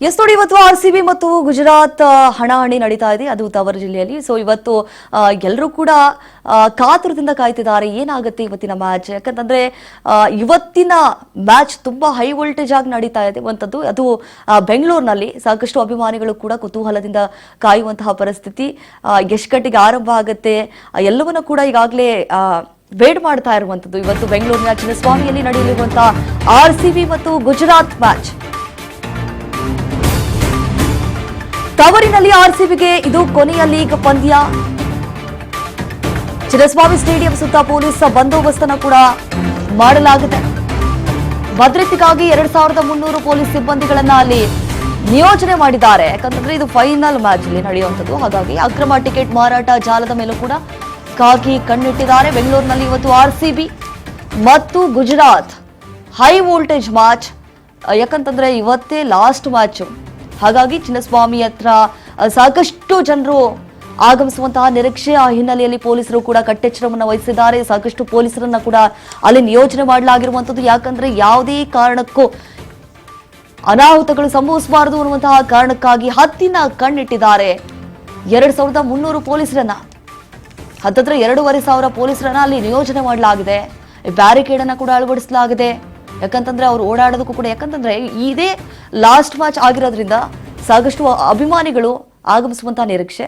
S ನೋಡಿ, ಇವತ್ತು RCB ಮತ್ತು ಗುಜರಾತ್ ಹಣಾಹಣಿ ನಡೀತಾ ಇದೆ. ಅದು ತವರು ಜಿಲ್ಲೆಯಲ್ಲಿ. ಸೊ ಇವತ್ತು ಎಲ್ಲರೂ ಕೂಡ ಕಾತುರದಿಂದ ಕಾಯ್ತಿದ್ದಾರೆ ಏನಾಗುತ್ತೆ ಇವತ್ತಿನ ಮ್ಯಾಚ್. ಯಾಕಂತಂದ್ರೆ ಇವತ್ತಿನ ಮ್ಯಾಚ್ ತುಂಬಾ ಹೈ ವೋಲ್ಟೇಜ್ ಆಗಿ ನಡೀತಾ ಇದೆ ಅಂತದ್ದು. ಅದು ಬೆಂಗಳೂರಿನಲ್ಲಿ ಸಾಕಷ್ಟು ಅಭಿಮಾನಿಗಳು ಕೂಡ ಕುತೂಹಲದಿಂದ ಕಾಯುವಂತಹ ಪರಿಸ್ಥಿತಿ. ಎಷ್ಟು ಗಂಟೆಗೆ ಆರಂಭ ಆಗುತ್ತೆ ಎಲ್ಲವನ್ನೂ ಕೂಡ ಈಗಾಗಲೇ ವೇಟ್ ಮಾಡ್ತಾ ಇರುವಂತದ್ದು. ಇವತ್ತು ಬೆಂಗಳೂರಿನ ಚಿನ್ನಸ್ವಾಮಿಯಲ್ಲಿ ನಡೆಯಲಿರುವಂತಹ RCB ಮತ್ತು ಗುಜರಾತ್ ಮ್ಯಾಚ್. ತವರಿನಲ್ಲಿ RCBಗೆ ಇದು ಕೊನೆಯ ಲೀಗ್ ಪಂದ್ಯ. ಚಿನ್ನಸ್ವಾಮಿ ಸ್ಟೇಡಿಯಂ ಸುತ್ತ ಪೊಲೀಸ್ ಬಂದೋಬಸ್ತನ್ನು ಕೂಡ ಮಾಡಲಾಗಿದೆ. ಭದ್ರತೆಗಾಗಿ 2300 ಪೊಲೀಸ್ ಸಿಬ್ಬಂದಿಗಳನ್ನ ಅಲ್ಲಿ ನಿಯೋಜನೆ ಮಾಡಿದ್ದಾರೆ. ಯಾಕಂತಂದ್ರೆ ಇದು ಫೈನಲ್ ಮ್ಯಾಚ್ ಅಲ್ಲಿ ನಡೆಯುವಂಥದ್ದು. ಹಾಗಾಗಿ ಅಕ್ರಮ ಟಿಕೆಟ್ ಮಾರಾಟ ಜಾಲದ ಮೇಲೂ ಕೂಡ ಕಾಗಿ ಕಣ್ಣಿಟ್ಟಿದ್ದಾರೆ. ಬೆಂಗಳೂರಿನಲ್ಲಿ ಇವತ್ತು RCB ಮತ್ತು ಗುಜರಾತ್ ಹೈ ವೋಲ್ಟೇಜ್ ಮ್ಯಾಚ್. ಯಾಕಂತಂದ್ರೆ ಇವತ್ತೇ ಲಾಸ್ಟ್ ಮ್ಯಾಚ್. ಹಾಗಾಗಿ ಚಿನ್ನಸ್ವಾಮಿ ಹತ್ರ ಸಾಕಷ್ಟು ಜನರು ಆಗಮಿಸುವಂತಹ ನಿರೀಕ್ಷೆ. ಆ ಹಿನ್ನೆಲೆಯಲ್ಲಿ ಪೊಲೀಸರು ಕೂಡ ಕಟ್ಟೆಚ್ಚರವನ್ನು ವಹಿಸಿದ್ದಾರೆ. ಸಾಕಷ್ಟು ಪೊಲೀಸರನ್ನ ಕೂಡ ಅಲ್ಲಿ ನಿಯೋಜನೆ ಮಾಡಲಾಗಿರುವಂತದ್ದು. ಯಾಕಂದ್ರೆ ಯಾವುದೇ ಕಾರಣಕ್ಕೂ ಅನಾಹುತಗಳು ಸಂಭವಿಸಬಾರದು ಅನ್ನುವಂತಹ ಕಾರಣಕ್ಕಾಗಿ ಹತ್ತಿನ ಕಣ್ಣಿಟ್ಟಿದ್ದಾರೆ. 2300 ಪೊಲೀಸರನ್ನ, ಹತ್ತತ್ರ 2500 ಪೊಲೀಸರನ್ನ ಅಲ್ಲಿ ನಿಯೋಜನೆ ಮಾಡಲಾಗಿದೆ. ಬ್ಯಾರಿಕೇಡ್ ಅನ್ನ ಕೂಡ ಅಳವಡಿಸಲಾಗಿದೆ. ಯಾಕಂತಂದ್ರೆ ಅವರು ಓಡಾಡೋದಕ್ಕೂ ಕೂಡ, ಯಾಕಂತಂದ್ರೆ ಇದೇ ಲಾಸ್ಟ್ ಮ್ಯಾಚ್ ಆಗಿರೋದ್ರಿಂದ ಸಾಕಷ್ಟು ಅಭಿಮಾನಿಗಳು ಆಗಮಿಸುವಂತಹ ನಿರೀಕ್ಷೆ.